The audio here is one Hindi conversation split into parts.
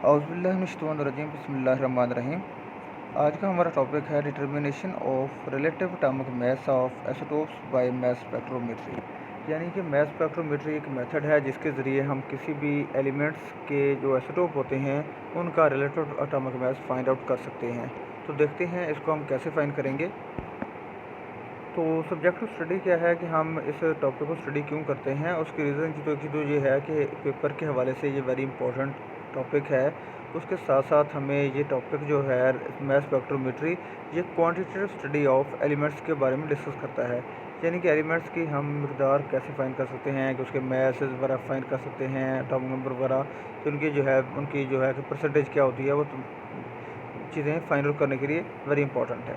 औज़ुबिल्लाहिमिनश्शैतानिर्रजीम बिस्मिल्लाहिर्रहमानिर्रहीम। आज का हमारा टॉपिक है determination of relative atomic mass of isotopes by mass spectrometry. यानी कि मास स्पेक्ट्रोमेट्री एक मेथड है जिसके ज़रिए हम किसी भी एलिमेंट्स के जो आइसोटोप होते हैं उनका relative atomic mass find out कर सकते हैं। तो देखते हैं इसको हम कैसे फाइंड करेंगे। तो सब्जेक्टिव स्टडी क्या है कि हम इस टॉपिक को स्टडी क्यों करते हैं, उसकी रीज़न की तो ये है कि पेपर के हवाले से ये वेरी इंपॉर्टेंट टॉपिक है। उसके साथ साथ हमें ये टॉपिक जो है मास स्पेक्ट्रोमेट्री ये क्वांटिटेटिव स्टडी ऑफ एलिमेंट्स के बारे में डिस्कस करता है। यानी कि एलिमेंट्स की हम मकदार कैसे फाइंड कर सकते हैं, कि उसके मास वगैरह फाइंड कर सकते हैं, एटॉमिक नंबर वगैरह, तो उनकी जो है कि परसेंटेज क्या होती है, वो चीज़ें फाइंड आउट करने के लिए वेरी इंपॉर्टेंट है।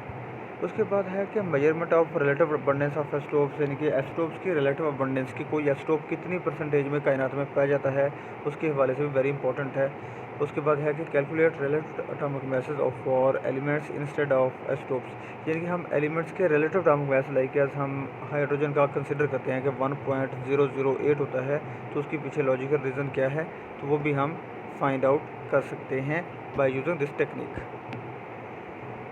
उसके बाद है कि measurement of relative abundance of isotopes, यानी कि एस्टोप्स की रिलेटिव अबंडेंस की कोई एस्टोप कितनी परसेंटेज में कायनात में पाया जाता है, उसके हवाले से भी वेरी इंपॉर्टेंट है। उसके बाद है कि calculate relative atomic masses of for elements instead of isotopes, यानी कि हम एलिमेंट्स के relative atomic mass like as हम हाइड्रोजन का कंसिडर करते हैं कि 1.008 होता है, तो उसके पीछे लॉजिकल रीज़न क्या है, तो वो भी हम फाइंड आउट कर सकते हैं बाय यूजिंग दिस टेक्निक।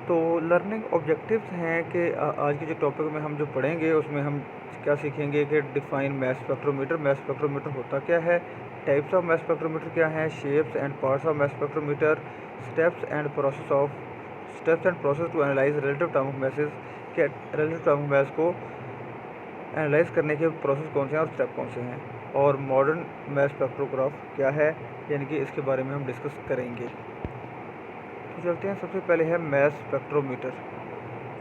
तो लर्निंग ऑब्जेक्टिव्स हैं कि आज के जो टॉपिक में हम जो पढ़ेंगे उसमें हम क्या सीखेंगे कि डिफाइन मास स्पेक्ट्रोमीटर होता क्या है, टाइप्स ऑफ मास स्पेक्ट्रोमीटर क्या है, shapes and parts of mass spectrometer, steps and process to analyze relative atomic masses, के रिलेटिव एटॉमिक मास को एनालाइज करने के प्रोसेस कौन से हैं और स्टेप कौन से हैं, और मॉडर्न मास स्पेक्ट्रोग्राफ क्या है, यानी कि इसके बारे में हम डिस्कस करेंगे। तो चलते हैं, सबसे पहले है मास स्पेक्ट्रोमीटर।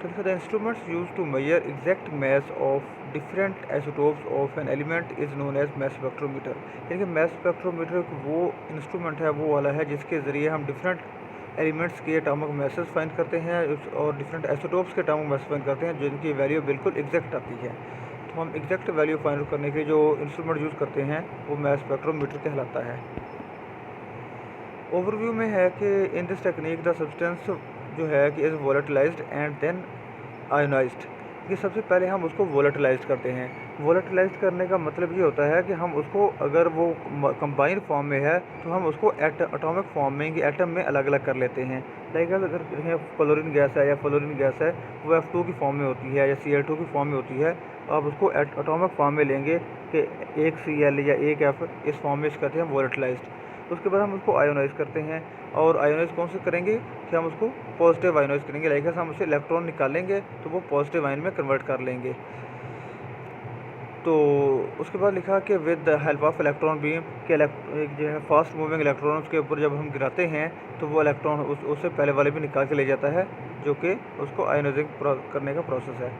तो the instruments use to measure exact mass of different isotopes of an element is known as mass spectrometer. यानी कि मास स्पेक्ट्रोमीटर वो इंस्ट्रूमेंट है, वो वाला है जिसके ज़रिए हम डिफरेंट एलिमेंट्स के एटॉमिक मासेस फाइंड करते हैं और डिफरेंट आइसोटोप्स के एटॉमिक मास फाइंड करते हैं जिनकी वैल्यू बिल्कुल एग्जैक्ट आती है। तो हम एग्जैक्ट वैल्यू फाइंड आउट करने के जो इंस्ट्रूमेंट यूज़ करते हैं वो मास स्पेक्ट्रोमीटर कहलाता है। ओवरव्यू में है कि in this technique the substance जो है कि इज़ वोलेटिलाइज्ड एंड देन आयोनाइज्ड, कि सबसे पहले हम उसको वोलेटिलाइज करते हैं। वोलेटिलाइज करने का मतलब ये होता है कि हम उसको, अगर वो कंबाइंड फॉर्म में है तो हम उसको एटॉमिक फॉर्म में, कि एटम में अलग अलग कर लेते हैं। लाइक अगर फ्लोरीन गैस है या फ्लोरीन गैस है, वो F2 की फॉर्म में होती है या Cl2 की फॉर्म में होती है, आप उसको एटॉमिक फॉर्म में लेंगे कि एक Cl या एक F, इस फॉर्म में कहते हैं वोलेटिलाइज्ड। उसके बाद हम उसको आयोनाइज़ करते हैं, और आयोनाइज़ कौन से करेंगे कि हम उसको पॉजिटिव आयोनाइज़ करेंगे। लाइक हम उससे इलेक्ट्रॉन निकालेंगे तो वो पॉजिटिव आयन में कन्वर्ट कर लेंगे। तो उसके बाद लिखा कि with the help of electron beam, के एक जो है फास्ट मूविंग इलेक्ट्रॉन, उसके ऊपर जब हम गिराते हैं तो वो इलेक्ट्रॉन उससे पहले वाले भी निकाल के ले जाता है, जो कि उसको आयोनाइजिंग करने का प्रोसेस है।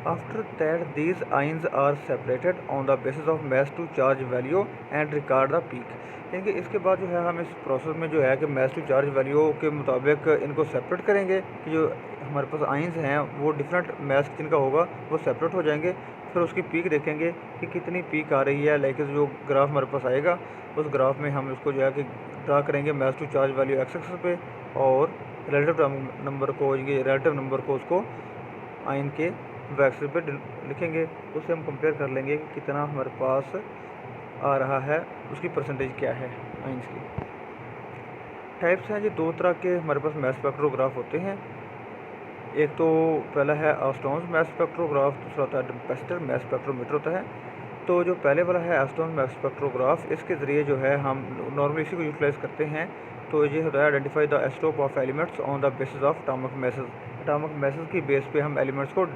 After that these ions are separated on the basis of mass to charge value and record the peak. यानी कि इसके बाद जो है हम इस प्रोसेस में जो है कि मास टू चार्ज वैल्यू के मुताबिक इनको सेपरेट करेंगे, कि जो हमारे पास आइंस हैं वो डिफरेंट मास जिनका होगा वो सेपरेट हो जाएंगे। फिर उसकी पीक देखेंगे कि कितनी पीक आ रही है, लाइक जो ग्राफ हमारे पास आएगा उस ग्राफ में हम उसको जो है कि ड्रा करेंगे mass to charge value X axis पे, और रिलेटिव नंबर को, ये रिलेटिव नंबर को उसको आइन के एक्सिस पे लिखेंगे। उससे हम कंपेयर कर लेंगे कि कितना हमारे पास आ रहा है, उसकी परसेंटेज क्या है आइंस की। टाइप्स हैं जी, दो तरह के हमारे पास मास स्पेक्ट्रोग्राफ होते हैं। एक तो पहला है एस्टोन्स मास स्पेक्ट्रोग्राफ, दूसरा होता है डेम्पेस्टर मास स्पेक्ट्रोमीटर होता है। तो जो पहले वाला है एस्टोन्स मास स्पेक्ट्रोग्राफ, इसके ज़रिए जो है हम नॉर्मली इसी को यूटिलाइज़ करते हैं। तो ये होता है identify the isotope of elements on the basis of atomic masses. Atomic masses की बेस पे हम एलिमेंट्स को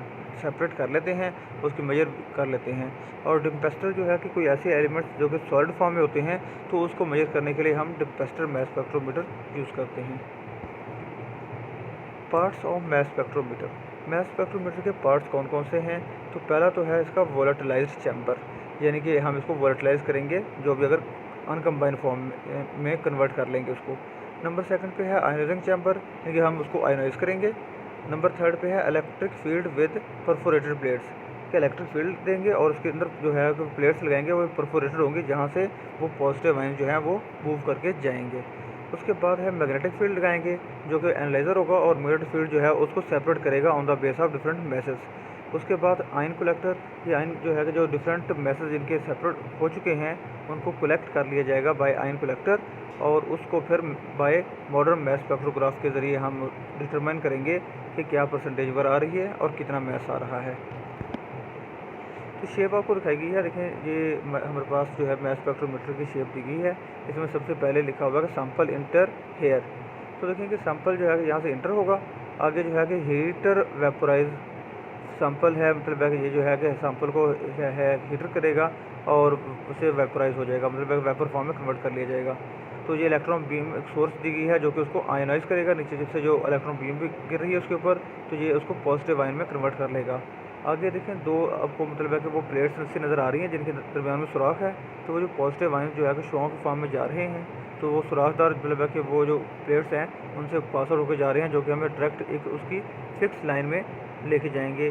सेपरेट कर लेते हैं, उसकी मेजर कर लेते हैं। और डेम्पेस्टर जो है कि कोई ऐसे एलिमेंट्स जो कि सॉलिड फॉर्म में होते हैं, तो उसको मेजर करने के लिए हम डेम्पेस्टर मास स्पेक्ट्रोमीटर यूज़ करते हैं। Parts of mass spectrometer. Mass spectrometer के पार्ट्स कौन कौन से हैं? तो पहला तो है इसका वोलेटिलाइज्ड चैम्बर, यानी कि हम इसको वोलेटिलाइज करेंगे, जो भी अगर अनकम्बाइंड फॉर्म में कन्वर्ट कर लेंगे उसको। नंबर सेकंड पे है आयोनाइजिंग चैम्बर, यानी कि हम उसको आयोनाइज करेंगे। नंबर थर्ड पे है electric field with perforated plates, कि इलेक्ट्रिक फील्ड देंगे और उसके अंदर जो है प्लेट्स लगाएंगे, वो परफोरेटेड होंगी, जहाँ से वो पॉजिटिव आयन जो है वो मूव करके जाएंगे। उसके बाद है मैग्नेटिक फील्ड लगाएंगे, जो कि एनालाइज़र होगा, और मैग्नेटिक फील्ड जो है उसको सेपरेट करेगा on the base of different masses. उसके बाद आयन कलेक्टर, ये आयन जो है कि जो डिफरेंट मैसेज इनके सेपरेट हो चुके हैं उनको कलेक्ट कर लिया जाएगा बाय आयन कलेक्टर, और उसको फिर बाय मॉडर्न मैस स्पेक्ट्रोग्राफ के ज़रिए हम डिटरमाइन करेंगे कि क्या परसेंटेज वर आ रही है और कितना मैस आ रहा है। तो शेप आपको दिखाई गई है, देखें ये हमारे पास जो है मैस स्पेक्ट्रोमीटर की शेप दी गई है। इसमें सबसे पहले लिखा हुआ है कि सैंपल इंटर हेयर। तो देखें कि सैंपल जो है कि यहाँ से इंटर होगा, आगे जो है कि हीटर वेपोराइज सैंपल है, मतलब है कि ये जो है कि सैंपल को है हीटर करेगा और उसे वेपोराइज हो जाएगा, मतलब है वेपर फॉर्म में कन्वर्ट कर लिया जाएगा। तो ये इलेक्ट्रॉन बीम एक सोर्स दी गई है जो कि उसको आयनाइज करेगा, नीचे जिससे जो इलेक्ट्रॉन बीम भी गिर रही है उसके ऊपर, तो ये उसको पॉजिटिव आयन में कन्वर्ट कर लेगा। आगे देखें दो आपको मतलब है कि वो प्लेट्स से नज़र आ रही हैं जिनके दरमियान में सुराख है, तो वो जो पॉजिटिव आयन जो है कि शुआओं के फॉर्म में जा रहे हैं, तो वो सुराखदार मतलब है कि वो जो प्लेट्स हैं उनसे पास आउट होकर जा रहे हैं, जो कि हमें डायरेक्ट एक उसकी फिक्स लाइन में लेके जाएंगे।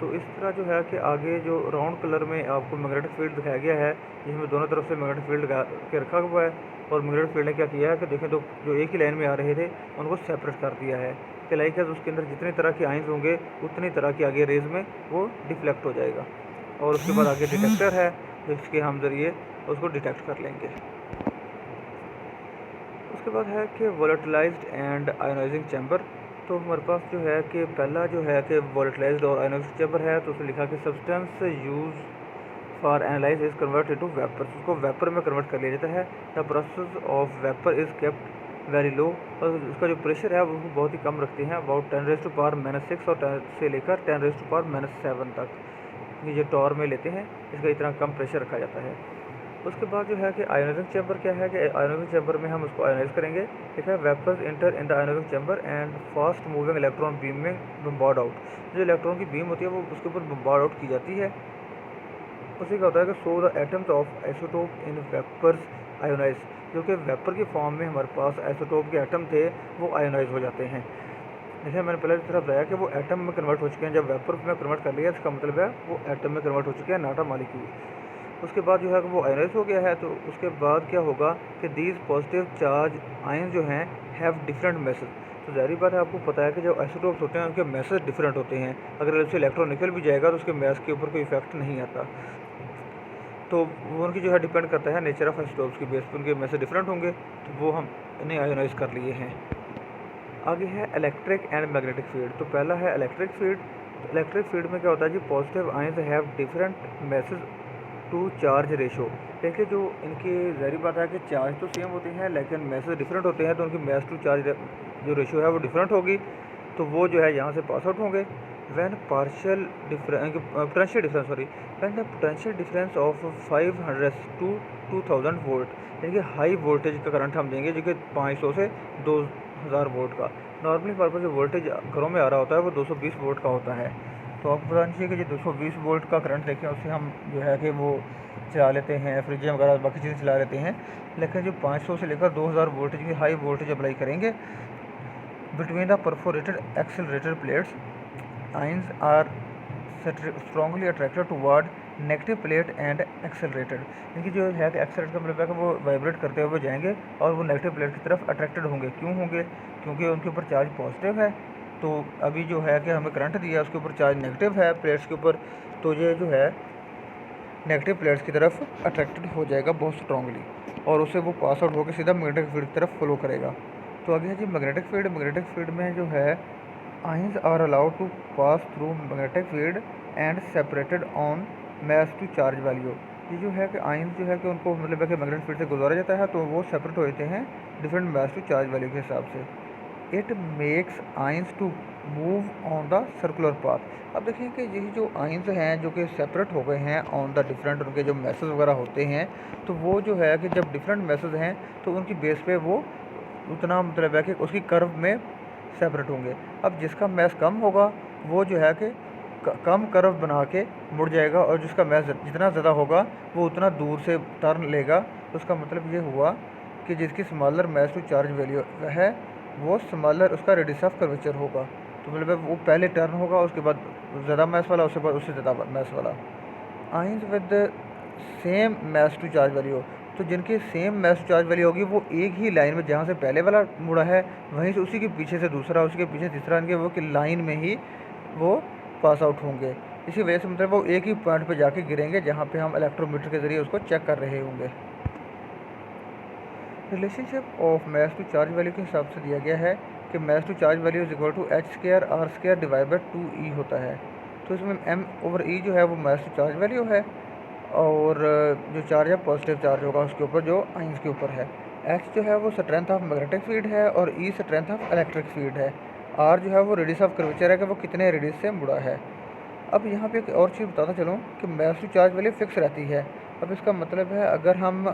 तो इस तरह जो है कि आगे जो राउंड कलर में आपको मैग्नेटिक फील्ड दिखाया गया है, जिसमें दोनों तरफ से मैग्नेटिक फील्ड लगा के रखा हुआ है, और मैग्नेटिक फील्ड ने क्या किया है कि देखें तो जो एक ही लाइन में आ रहे थे उनको सेपरेट कर दिया है कि लाइक है उसके अंदर जितनी तरह के आइंस होंगे उतनी तरह के आगे रेज में वो डिफ्लेक्ट हो जाएगा। और उसके बाद आगे डिटेक्टर है जिसके हम ज़रिए उसको डिटेक्ट कर लेंगे। उसके बाद है कि वोलेटिलाइज्ड एंड आयोनाइजिंग चैम्बर। तो हमारे पास जो है कि पहला जो है कि वोलेटिलाइज्ड और आयोनाइजिंग चैम्बर है, तो उसमें लिखा कि substance use for analyse is convert into vapour, उसको वेपर में कन्वर्ट कर लिया जाता है। The process of vapour is kept very low, और उसका जो प्रेशर है वो बहुत ही कम रखते हैं, अबाउट 10⁻⁻⁶ और 10 से लेकर 10⁻⁻⁷ तक ये टॉर में लेते हैं, इसका इतना कम प्रेशर रखा जाता है। उसके बाद जो है कि आयोनाइजिंग चैम्बर क्या है कि आयोनाइजिंग चैम्बर में हम उसको आयोनाइज करेंगे। ठीक है, vapours enter in the ionizing chamber and fast moving electron beam में बम्बार्ड आउट, जो इलेक्ट्रॉन की बीम होती है वो उसके ऊपर बम्बार्ड आउट की जाती है। उसी का होता है कि so the atoms of isotope in vapours ionize, जो कि वेपर की फॉर्म में हमारे पास आइसोटोप के एटम थे वो आयोनाइज हो जाते हैं। जैसे मैंने पहले की तरफ बताया कि वो एटम में कन्वर्ट हो चुके हैं, जब वेपर में कन्वर्ट कर लिया इसका मतलब है वो एटम में कन्वर्ट हो चुके हैं, नाटा मॉलिक्यूल। उसके बाद जो है कि वो आयोनाइज हो गया है, तो उसके बाद क्या होगा कि दीज पॉजिटिव चार्ज आयन जो हैं हैव डिफरेंट मैसेज। तो ज़ाहिर बात है आपको पता है कि जो आइसोटोप्स होते हैं उनके मैसेज डिफरेंट होते हैं, अगर उससे इलेक्ट्रॉन निकल भी जाएगा तो उसके मैस के ऊपर कोई इफेक्ट नहीं आता। तो वो उनकी जो है डिपेंड करता है नेचर ऑफ आइसोटोप्स की बेस पर, उनके मैसेज डिफरेंट होंगे, तो वो हम इन्हें आयोनाइज कर लिए हैं। आगे है इलेक्ट्रिक एंड मैग्नेटिक फील्ड। तो पहला है इलेक्ट्रिक फील्ड। तो इलेक्ट्रिक फील्ड में क्या होता है जी, positive ions have different masses to charge ratio. देखिए जो इनकी ज़ाहिर बात है कि चार्ज तो सेम होते हैं लेकिन मैसेज डिफरेंट होते हैं, तो उनकी मैस टू चार्ज जो रेशो है वो डिफरेंट होगी, तो वो जो है यहाँ से पास आउट होंगे। When partial potential difference when the potential difference of 500 to 2000 volt, यानी कि हाई वोल्टेज का करंट हम देंगे जो कि 500 से 2000 वोल्ट का। नॉर्मली पर्पज जो वोल्टेज घरों में आ रहा होता है वो 220 वोल्ट का होता है। तो आपको पता नहीं चाहिए कि जो 220 वोल्ट का करंट देखें उससे हम जो है कि वो चला लेते हैं, फ्रिज वगैरह बाकी चीज़ें चला लेते हैं, लेकिन जो 500 से लेकर 2000 वोल्टेज की हाई वोल्टेज अप्लाई करेंगे between the perforated accelerated plates, ions are strongly attracted toward negative plate and accelerated. इनकी जो है कि एक्सेलरेट का मतलब है कि वो वाइब्रेट करते हुए जाएंगे और वो नेगेटिव प्लेट की तरफ अट्रैक्टेड होंगे। क्यों होंगे? क्योंकि उनके ऊपर चार्ज पॉजिटिव है, तो अभी जो है कि हमें करंट दिया उसके ऊपर चार्ज नेगेटिव है प्लेट्स के ऊपर, तो ये जो है नेगेटिव प्लेट्स की तरफ अट्रैक्टेड हो जाएगा बहुत स्ट्रॉन्गली, और उससे वो पास आउट होकर सीधा मैग्नेटिक फील्ड की तरफ फ्लो करेगा। तो आगे है जी मैग्नेटिक फील्ड। मैग्नेटिक फील्ड में जो है ions are allowed to pass through magnetic field and separated on mass to charge value. ये जो है कि आयंस जो है कि उनको मतलब है कि मैग्नेटिक फील्ड से गुजारा जाता है, तो वो सेपरेट हो जाते हैं different mass to charge value के हिसाब से। It makes ions to move on the circular path. अब देखिए कि यही जो आयंस हैं जो कि सेपरेट हो गए हैं ऑन द डिफरेंट, उनके जो मैसेज वगैरह होते हैं, तो वो जो है कि जब डिफरेंट मैसेज हैं तो उनकी बेस पे वो उतना मतलब है कि उसकी कर्व में सेपरेट होंगे। अब जिसका मैस कम होगा वो जो है कि कम कर्व बना के मुड़ जाएगा, और जिसका मैस जितना ज़्यादा होगा वो उतना दूर से टर्न लेगा। तो उसका मतलब ये हुआ कि जिसकी smaller mass to charge value है वो स्मॉलर उसका रेडियस ऑफ कर्वेचर होगा। तो मतलब वो पहले टर्न होगा, उसके बाद ज़्यादा मैस वाला, उसके बाद उससे ज़्यादा मैस वाला। Ions with same mass to charge value, तो जिनकी same mass to charge value होगी वो एक ही लाइन में, जहाँ से पहले वाला मुड़ा है वहीं से उसी के पीछे से दूसरा, उसी के पीछे तीसरा, इनके वो कि लाइन में ही वो पास आउट होंगे। इसी वजह से मतलब वो एक ही पॉइंट पे जाके गिरेंगे जहाँ पे हम इलेक्ट्रोमीटर के ज़रिए उसको चेक कर रहे होंगे। Relationship of mass to charge value के हिसाब से दिया गया है कि mass to charge value is equal to H square R square divide by 2e होता है। तो इसमें m/e जो है वो मास टू चार्ज वैल्यू है, और जो चार्ज है पॉजिटिव चार्ज होगा उसके ऊपर जो आइंस के ऊपर है। h जो है वो स्ट्रेंथ ऑफ मैग्नेटिक फील्ड है और e strength of electric field है। r जो है वो रेडियस ऑफ कर्वेचर है कि वो कितने रेडियस से मुड़ा है। अब यहाँ पे एक और चीज़ बताता चलूँ कि mass to charge value fix रहती है। अब इसका मतलब है अगर हम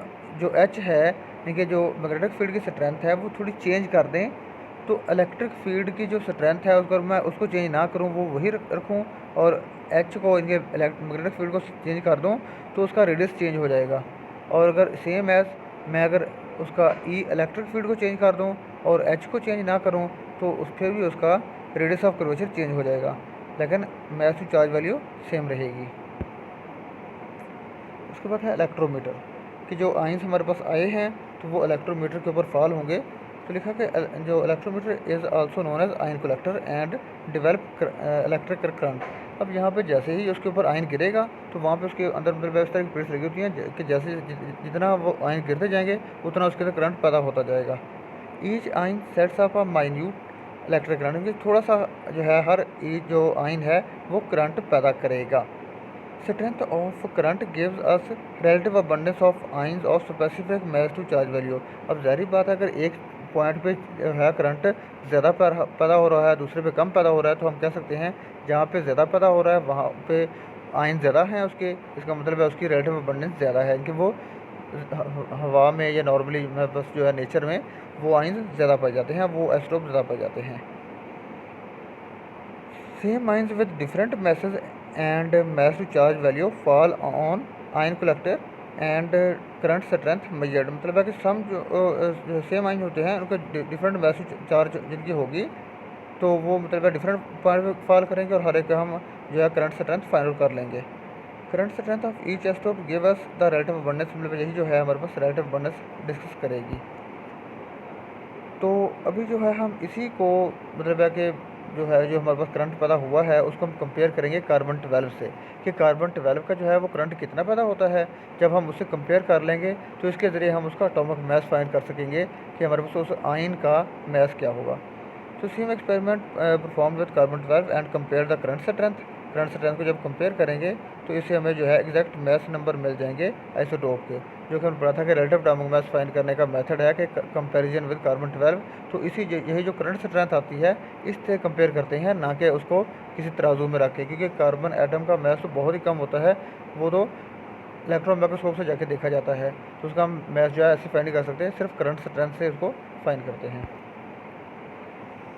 जो h है यानी कि जो मैग्नेटिक फील्ड की स्ट्रेंथ है वो थोड़ी चेंज कर दें, तो इलेक्ट्रिक फील्ड की जो स्ट्रेंथ है अगर मैं उसको चेंज ना करूँ, वो वही रखूँ, और h को इनके मैग्नेटिक फील्ड को चेंज कर दूँ, तो उसका रेडियस चेंज हो जाएगा। और अगर सेम एज मैं अगर उसका ई इलेक्ट्रिक फील्ड को चेंज कर दूँ और h को चेंज ना करूँ, तो फिर भी उसका रेडियस ऑफ कर्वेचर चेंज हो जाएगा, लेकिन मास टू चार्ज वैल्यू सेम रहेगी। उसके बाद है इलेक्ट्रोमीटर कि जो आइंस हमारे पास आए हैं तो वो इलेक्ट्रोमीटर के ऊपर फॉल होंगे। तो लिखा कि जो electrometer is also known as ion collector and develop electric current. अब यहाँ पे जैसे ही उसके ऊपर आयन गिरेगा तो वहाँ पे उसके अंदर मतलब इस तरह की प्लेट्स लगी होती हैं कि जैसे जितना वो आयन गिरते जाएंगे उतना उसके अंदर करंट पैदा होता जाएगा। ईच आयन सेट्स अप अ माइन्यूट इलेक्ट्रिक करंट, कि थोड़ा सा जो है हर ईच जो आयन है वो करंट पैदा करेगा। Strength of current gives us relative abundance of ions of specific mass to charge value. अब ज़ाहिर बात है अगर एक पॉइंट पे है करंट ज़्यादा पैदा हो रहा है, दूसरे पे कम पैदा हो रहा है, तो हम कह सकते हैं जहाँ पे ज़्यादा पैदा हो रहा है वहाँ पे आयन ज़्यादा हैं उसके, इसका मतलब है उसकी रिलेटिव अबंडेंस ज़्यादा है, कि वो हवा में या नॉर्मली बस जो है नेचर में वो आयन ज़्यादा पाए जाते हैं, वो आइसोटोप ज़्यादा पाए जाते हैं। Same ions with different masses and mass to charge value fall on ion collector and current strength measured। मतलब है कि सम जो सेम आयन होते हैं उनके डिफरेंट मास टू चार्ज जिनकी होगी तो वो मतलब है डिफरेंट पॉइंट पे फॉल करेंगे और हर एक का हम जो है करंट स्ट्रेंथ फाइंड आउट कर लेंगे। Current strength of each isotope give us the relative abundance, मतलब यही जो है हमारे पास रिलेटिव अबंडेंस डिस्कस करेगी। तो अभी जो है हम इसी को मतलब है कि जो है जो हमारे पास करंट पैदा हुआ है उसको हम कंपेयर करेंगे कार्बन 12 से, कि कार्बन 12 का जो है वो करंट कितना पैदा होता है। जब हम उससे कंपेयर कर लेंगे तो इसके ज़रिए हम उसका एटॉमिक मास फाइंड कर सकेंगे कि हमारे पास उस आयन का मास क्या होगा। तो same experiment perform with carbon 12 and compare the current strength को जब कंपेयर करेंगे तो इससे हमें जो है एग्जैक्ट मास नंबर मिल जाएंगे आइसोटोप के, जो कि हमने पढ़ा था कि रिलेटिव एटॉमिक मास फाइंड करने का मेथड है कि कंपैरिजन विद कार्बन 12। तो यही जो करंट स्ट्रेंथ आती है इससे कंपेयर करते हैं, ना कि उसको किसी तराजू में रख के, क्योंकि कार्बन एटम का मास तो बहुत ही कम होता है, वो तो इलेक्ट्रॉन माइक्रोस्कोप से जाके देखा जाता है, तो उसका हम मास जो है ऐसे फाइंड कर सकते हैं, सिर्फ करंट स्ट्रेंथ से उसको फाइंड करते हैं।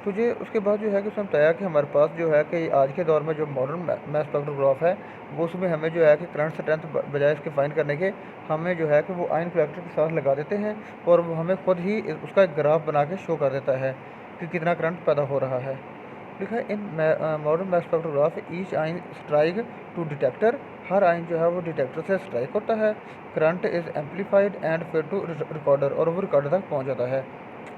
तो ये उसके बाद जो है कि उसने बताया कि हमारे पास जो है कि आज के दौर में जो मॉडर्न मास स्पेक्ट्रोग्राफ है वो उसमें हमें जो है कि करंट स्ट्रेंथ बजाय इसके फाइंड करने के हमें जो है कि वो आयन कलेक्टर के साथ लगा देते हैं और वो हमें खुद ही उसका एक ग्राफ बना के शो कर देता है कि कितना करंट पैदा हो रहा है। लिखा है in modern mass spectrograph each ion strike to detector, हर आयन जो है वो डिटेक्टर से स्ट्राइक होता है। करंट इज़ एम्पलीफाइड एंड फिर टू रिकॉर्डर, और वो रिकॉर्डर तक पहुँच जाता है।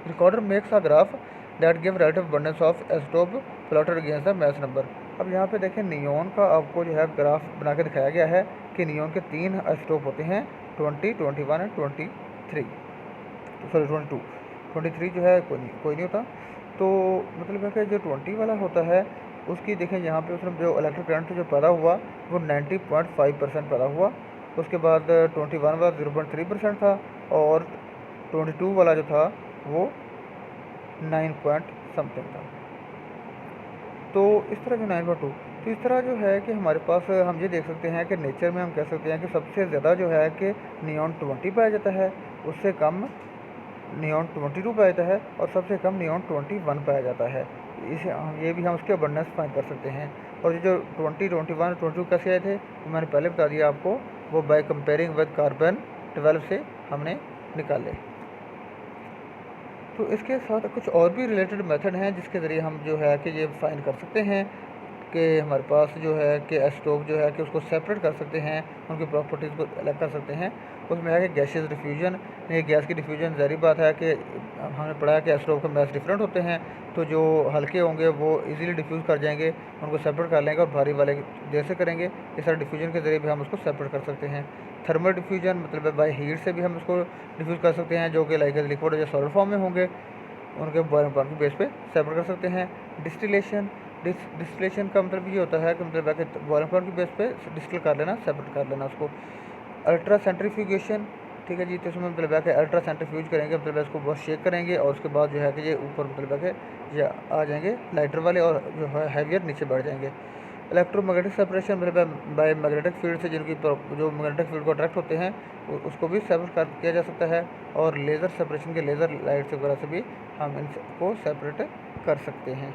Recorder makes a graph that give relative abundance of isotope plotted against the mass number. अब यहाँ पे देखें नियॉन का आपको जो है ग्राफ बना के दिखाया गया है कि नियॉन के 3 आइसोटोप होते हैं 20, 21 एंड 23, सॉरी 22, 23 जो है कोई नहीं होता। तो मतलब है कि जो 20 वाला होता है उसकी देखें यहाँ पे उसमें जो इलेक्ट्रिक करंट जो पैदा हुआ वो 90.5% पैदा हुआ। उसके बाद 21 वाला 0.3% था और 22 वाला जो था वो 9 पॉइंट समथिंग था। तो इस तरह जो 9.2, तो इस तरह जो है कि हमारे पास हम ये देख सकते हैं कि नेचर में हम कह सकते हैं कि सबसे ज़्यादा जो है कि नियॉन 20 पाया जाता है, उससे कम नियॉन 22 पाया जाता है और सबसे कम नियॉन 21 पाया जाता है। इसे हम ये भी हम उसके अबंडेंस फाइंड कर सकते हैं। और ये जो 20, 21, 22 कैसे आए थे तो मैंने पहले बता दिया आपको, वो बाय कंपेयरिंग विद कार्बन 12 से हमने निकाले। तो इसके साथ कुछ और भी रिलेटेड मेथड हैं जिसके ज़रिए हम जो है कि ये फाइंड कर सकते हैं कि हमारे पास जो है कि एस्टोप जो है कि उसको सेपरेट कर सकते हैं, उनकी प्रॉपर्टीज़ को अलग कर सकते हैं। उसमें है कि गैसेस डिफ्यूजन, ये गैस की डिफ्यूजन ज़ाहिर बात है कि हमने पढ़ा है कि एस्टोप के मैस डिफरेंट होते हैं, तो जो हल्के होंगे वो इजीली डिफ्यूज़ कर जाएंगे, उनको सेपरेट कर लेंगे और भारी वाले देर से करेंगे। इस तरह डिफ्यूजन के ज़रिए भी हम उसको सेपरेट कर सकते हैं। थर्मल डिफ्यूजन मतलब बाय हीट से भी हम उसको डिफ्यूज़ कर सकते हैं, जो कि लाइक लिक्विड या सॉलिड फॉर्म में होंगे, उनके बॉइलिंग पॉइंट के बेस पे सेपरेट कर सकते हैं। डिस्टिलेशन, डिस्टिलेशन का मतलब ये होता है कि मतलब है कि बॉइलिंग पॉइंट के बेस पे डिस्टिल कर लेना, सेपरेट कर लेना उसको। अल्ट्रा सेंट्रीफ्यूगेशन, ठीक है जी, तो इसमें मतलब है कि अल्ट्रा सेंट्रीफ्यूज करेंगे, मतलब इसको बहुत शेक करेंगे और उसके बाद जो है कि ये ऊपर मतलब है कि ये आ जाएंगे लाइटर वाले और जो है हैवियर नीचे बढ़ जाएंगे। इलेक्ट्रोमैग्नेटिक सेपरेशन मतलब बाय मैग्नेटिक फील्ड से जिनकी जो मैग्नेटिक फील्ड को अट्रैक्ट होते हैं उसको भी सेपरेट किया जा सकता है। और लेज़र सेपरेशन के लेज़र लाइट्स वगैरह से भी हम इनको सेपरेट कर सकते हैं।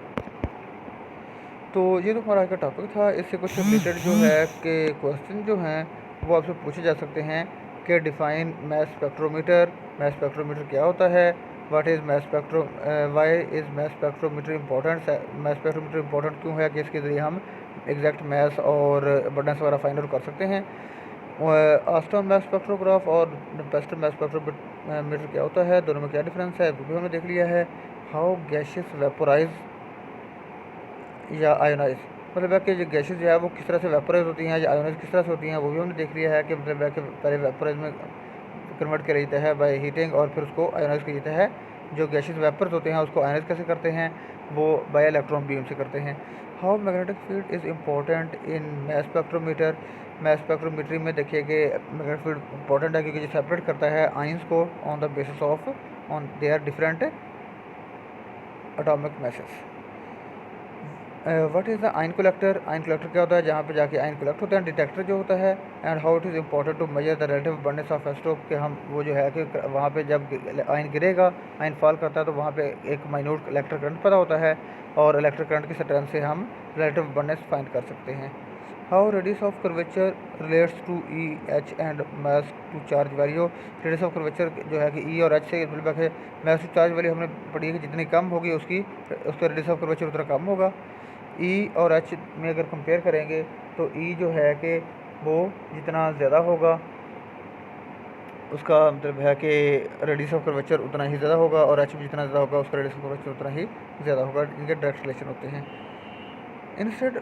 तो ये तो हमारा आज का टॉपिक था। इससे कुछ रिलेटेड जो है कि क्वेश्चन जो हैं वो आपसे पूछे जा सकते हैं कि define mass spectrometer, mass spectrometer क्या होता है, what is mass spectro, why is mass spectrometer important, mass spectrometer important क्यों है कि इसके ज़रिए हम एग्जैक्ट मैस और अबंडेंस वगैरह फाइंड आउट कर सकते हैं। ऑस्टोन मैस स्पेक्ट्रोग्राफ और पेस्टर मैस स्पेक्ट्रोमीटर क्या होता है, दोनों में क्या डिफरेंस है वो भी हमने देख लिया है। हाउ गैसेस वेपोराइज या आयोनाइज, मतलब है कि जो गैसेस जो है वो किस तरह से वेपोराइज होती हैं या आयोनाइज किस तरह से होती हैं वो भी हमने देख लिया है कि मतलब है कि पहले वेपोराइज में कन्वर्ट किया जाता है बाय हीटिंग और फिर उसको आयोनाइज किया जाता है। जो गैसेस वेपर्स होते हैं उसको आयोनाइज कैसे करते हैं, वो बाय इलेक्ट्रॉन बीम से करते हैं। How magnetic field is important in mass spectrometer, mass spectrometry में देखिए कि मैग्नेटिक फील्ड इंपॉर्टेंट है क्योंकि ये सेपरेट करता है आइंस को on the basis of on their different atomic masses. What is the ion collector, ion collector क्या होता है, जहाँ पे जाके आयन कलेक्ट होते हैं, डिटेक्टर जो होता है। And how it is important to measure the relative abundance of isotope, कि हम वो जो है कि वहाँ पे जब आयन गिरेगा, आयन फॉल करता है तो वहाँ पे एक माइन्यूट इलेक्ट्रिक करंट पैदा होता है और इलेक्ट्रिक करंट की स्ट्रेंथ से हम रिलेटिव अबंडेंस फाइंड कर सकते हैं। How radius of curvature relates to E H and mass to charge value, radius of curvature जो है कि ई और एच से मतलब है मैस टू चार्ज वैल्यू हमने पढ़ी है कि जितनी कम होगी उसका रेडियस ऑफ कर्वेचर उतना कम होगा। ई और एच में अगर कंपेयर करेंगे तो ई जो है कि वो जितना ज़्यादा होगा उसका मतलब है कि रेडियस ऑफ कर्वेचर उतना ही ज़्यादा होगा और एच भी जितना ज़्यादा होगा उसका रेडियस ऑफ कर्वेचर उतना ही ज़्यादा होगा, इनके डायरेक्ट रिलेशन होते हैं। Instead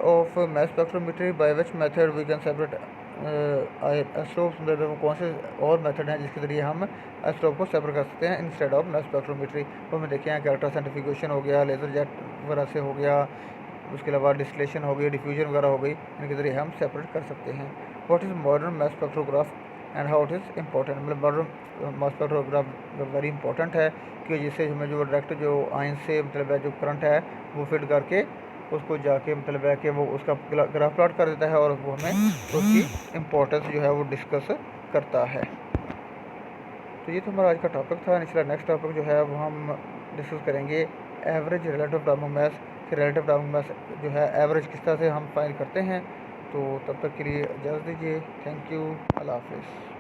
of mass spectrometry by which method we can separate isotopes, मतलब कौन से और मेथड हैं जिसके ज़रिए हम एस्ट्रोप को सेपरेट कर सकते हैं इंस्टेड ऑफ मैस स्पेक्ट्रोमीट्री। तो हमें देखें कि अल्ट्रा सेंट्रीफ्यूगेशन हो गया, लेज़र जेट वगैरह से हो गया, उसके अलावा डिस्टिलेशन हो गई, डिफ्यूजन वगैरह हो गई, इनके ज़रिए हम सेपरेट कर सकते हैं। What is modern mass spectrograph and how it is important, मतलब modern mass spectrograph very important है कि जिससे हमें जो डायरेक्ट जो आयन से मतलब है जो करंट है वो फिट करके उसको जाके मतलब है कि वो उसका ग्राफ प्लॉट कर देता है और वो हमें उसकी इम्पोर्टेंस जो है वो डिस्कस करता है। तो ये तो हमारा आज का टॉपिक था। नेक्स्ट टॉपिक जो है वो हम डिस्कस करेंगे एवरेज रिलेटिव डायनामिक मास, कि रिलेटिव डायनामिक मास जो है एवरेज किस तरह से हम फाइंड करते हैं। तो तब तक के लिए इजाज़त दीजिए। थैंक यू, अल्लाह हाफिज़।